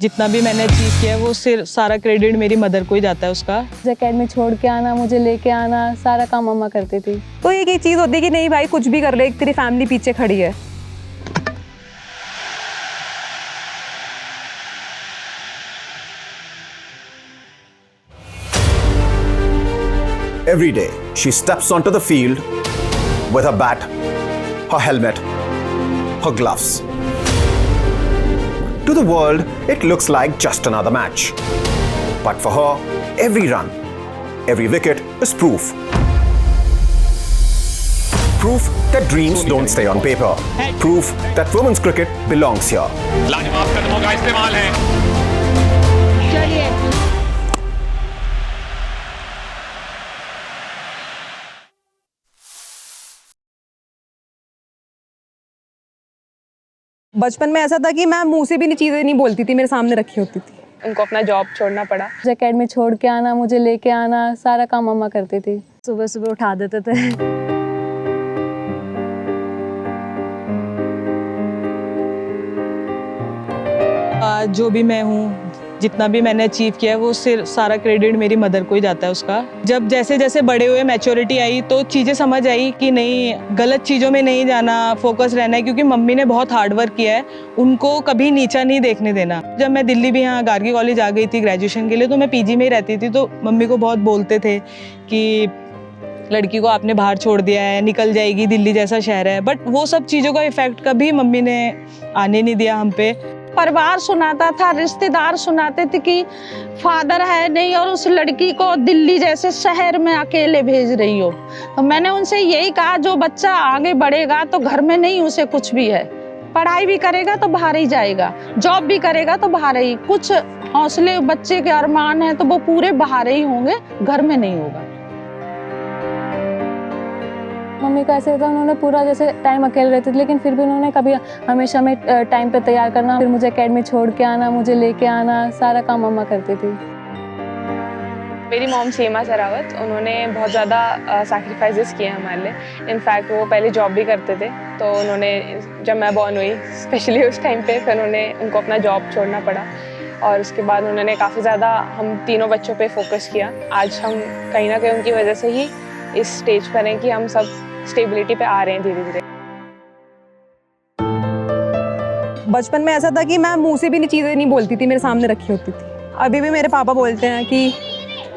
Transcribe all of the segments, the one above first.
जितना भी मैंने अचीव किया है वो सिर्फ सारा क्रेडिट मेरी मदर को ही जाता है उसका। अकेडमी छोड़ के आना, मुझे लेके आना, सारा काम मम्मा करती थी। तो एक ही चीज़ होती है कि नहीं भाई कुछ भी कर ले, एक तेरी फैमिली पीछे खड़ी है। Every day, she steps onto the field with her bat, her helmet, her gloves. To the world, it looks like just another match. But for her, every run, every wicket is proof. Proof that dreams don't stay on paper. Proof that women's cricket belongs here. लाजवाब कदमों का इस्तेमाल है। बचपन में ऐसा था कि मैं मुंह से भी चीज़ें नहीं बोलती थी, मेरे सामने रखी होती थी। उनको अपना जॉब छोड़ना पड़ा। अकेडमी छोड़ के आना, मुझे लेके आना, सारा काम मम्मा करती थी। सुबह सुबह उठा देते थे। जो भी मैं हूँ, जितना भी मैंने अचीव किया है वो सिर्फ सारा क्रेडिट मेरी मदर को ही जाता है उसका। जब जैसे जैसे बड़े हुए, मैच्योरिटी आई तो चीज़ें समझ आई कि नहीं, गलत चीज़ों में नहीं जाना, फोकस रहना है, क्योंकि मम्मी ने बहुत हार्ड वर्क किया है, उनको कभी नीचा नहीं देखने देना। जब मैं दिल्ली भी यहाँ गार्गी कॉलेज आ गई थी ग्रेजुएशन के लिए, तो मैं पीजी में ही रहती थी, तो मम्मी को बहुत बोलते थे कि लड़की को आपने बाहर छोड़ दिया है, निकल जाएगी, दिल्ली जैसा शहर है। बट वो सब चीज़ों का इफेक्ट कभी मम्मी ने आने नहीं दिया हम पे। परिवार सुनाता था, रिश्तेदार सुनाते थे कि फादर है नहीं और उस लड़की को दिल्ली जैसे शहर में अकेले भेज रही हो। तो मैंने उनसे यही कहा, जो बच्चा आगे बढ़ेगा तो घर में नहीं उसे कुछ भी है, पढ़ाई भी करेगा तो बाहर ही जाएगा, जॉब भी करेगा तो बाहर ही। कुछ हौसले बच्चे के अरमान है तो वो पूरे बाहर ही होंगे, घर में नहीं होगा। मम्मी का ऐसे था, उन्होंने पूरा जैसे टाइम अकेले रहती थी, लेकिन फिर भी उन्होंने कभी हमेशा हमें टाइम पे तैयार करना, फिर मुझे अकेडमी छोड़ के आना, मुझे लेके आना, सारा काम मम्मा करती थी। मेरी मॉम सीमा सरावत, उन्होंने बहुत ज़्यादा सैक्रिफाइसेस किए हमारे लिए। इनफैक्ट वो पहले जॉब भी करते थे, तो उन्होंने, जब मैं बॉर्न हुई स्पेशली उस टाइम पे, फिर उनको अपना जॉब छोड़ना पड़ा और उसके बाद उन्होंने काफ़ी ज़्यादा हम तीनों बच्चों पे फोकस किया। आज हम कहीं ना कहीं उनकी वजह से ही इस स्टेज पर हैं कि हम सब स्टेबिलिटी पे आ रहे हैं धीरे धीरे। बचपन में ऐसा था कि मैं मुंह से भी चीज़ें नहीं बोलती थी, मेरे सामने रखी होती थी। अभी भी मेरे पापा बोलते हैं कि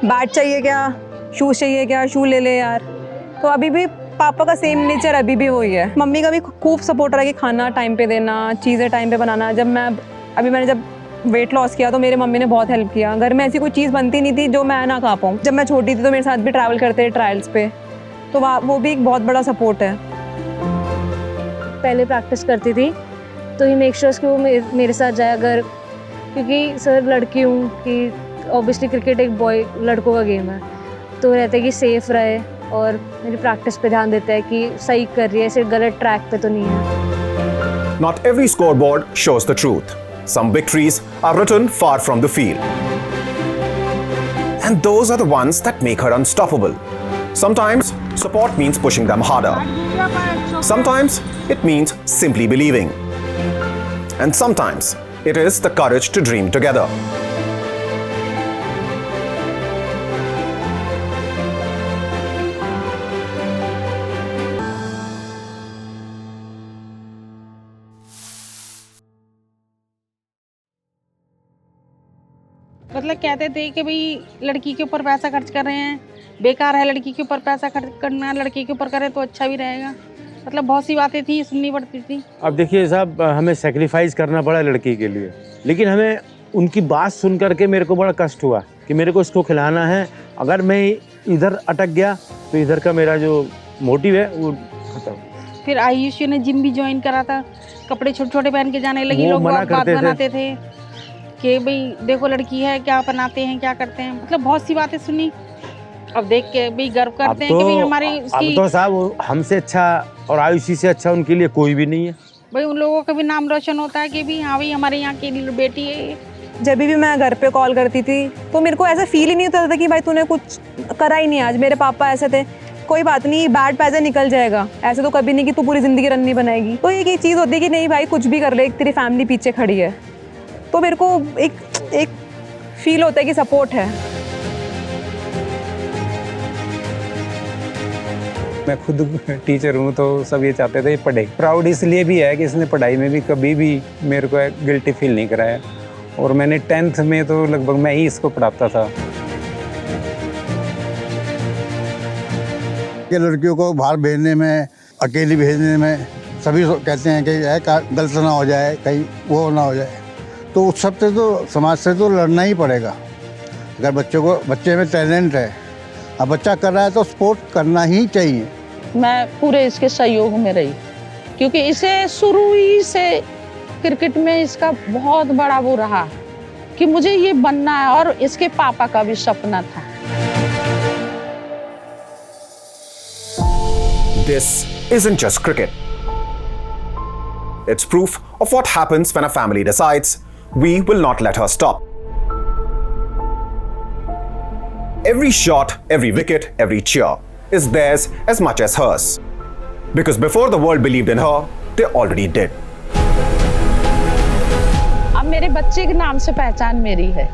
बैट चाहिए क्या, शूज़ चाहिए क्या, शू ले ले यार। तो अभी भी पापा का सेम नेचर अभी भी वही है। मम्मी का भी खूब सपोर्ट रहा कि खाना टाइम पे देना, चीज़ें टाइम पे बनाना। मैंने जब वेट लॉस किया तो मेरे मम्मी ने बहुत हेल्प किया। घर में ऐसी कोई चीज़ बनती नहीं थी जो मैं ना खा पाऊँ। जब मैं छोटी थी तो मेरे साथ भी ट्रैवल करते थे ट्रायल्स पे, तो वो भी एक बहुत बड़ा सपोर्ट है। पहले प्रैक्टिस करती थी तो ही मेक श्योर कि वो मेरे साथ जाए, अगर, क्योंकि सर लड़की हूँ कि ऑब्वियसली क्रिकेट एक लड़कों का गेम है, तो रहता है कि सेफ रहे और मेरी प्रैक्टिस पे ध्यान देता है कि सही कर रही है, सिर्फ गलत ट्रैक पे तो नहीं है। Not every scoreboard shows the truth. Some victories are written far from the field. And those are the ones that make her unstoppable. Sometimes support means pushing them harder. Sometimes it means simply believing. And sometimes it is the courage to dream together. मतलब कहते थे कि भाई लड़की के ऊपर पैसा खर्च कर रहे हैं, बेकार है, लड़की के ऊपर पैसा खर्च करना, लड़की के ऊपर करें तो अच्छा भी रहेगा। मतलब बहुत सी बातें थी, सुननी पड़ती थी। अब देखिए साहब, हमें सेक्रीफाइस करना पड़ा लड़की के लिए, लेकिन हमें उनकी बात सुन करके मेरे को बड़ा कष्ट हुआ कि मेरे को इसको खिलाना है। अगर मैं इधर अटक गया तो इधर का मेरा जो मोटिव है वो खत्म। फिर आयुषी ने जिम भी ज्वाइन करा था, कपड़े छोटे छोटे पहन के जाने लगी, लोग बात बनाते थे कि भाई देखो लड़की है, क्या बनाते हैं, क्या करते हैं। मतलब बहुत सी बातें सुनी, अब देख के भी गर्व करते हैं कि भाई हमारी अब तो साहब हमसे अच्छा और आयुषी से अच्छा उनके लिए कोई भी नहीं है। भाई उन लोगों का भी नाम रोशन होता है कि भी हाँ भाई हमारे यहाँ की बेटी है। जब भी मैं घर पे कॉल करती थी तो मेरे को ऐसा फील ही नहीं होता था कि भाई तूने कुछ करा ही नहीं आज। मेरे पापा ऐसे थे, कोई बात नहीं, बैड पैसा निकल जाएगा, ऐसे तो कभी नहीं कि तू पूरी ज़िंदगी रन नहीं बनाएगी। तो एक ही चीज़ होती है कि नहीं भाई कुछ भी कर ले, एक तेरी फैमिली पीछे खड़ी है। तो मेरे को एक फील होता है कि सपोर्ट है। मैं खुद टीचर हूँ तो सब ये चाहते थे पढ़े। प्राउड इसलिए भी है कि इसने पढ़ाई में भी कभी भी मेरे को गिल्टी फील नहीं कराया, और मैंने 10th में तो लगभग मैं ही इसको पढ़ाता था। कि लड़कियों को बाहर भेजने में, अकेली भेजने में सभी कहते हैं कि गलत ना हो जाए, कहीं वो ना हो जाए, तो उस सब से तो समाज से तो लड़ना ही पड़ेगा। अगर बच्चे में टैलेंट है, अब बच्चा कर रहा है तो सपोर्ट करना ही चाहिए। मैं पूरे इसके सहयोग में रही, क्योंकि इसे शुरू ही से क्रिकेट में इसका बहुत बड़ा वो रहा कि मुझे ये बनना है, और इसके पापा का भी सपना था। This isn't just cricket. It's proof of what happens when a family decides, we will not let her stop. Every shot, every wicket, every cheer is theirs as much as hers. Because before the world believed in her, they already did. अब मेरे बच्चे के नाम से पहचान मेरी है।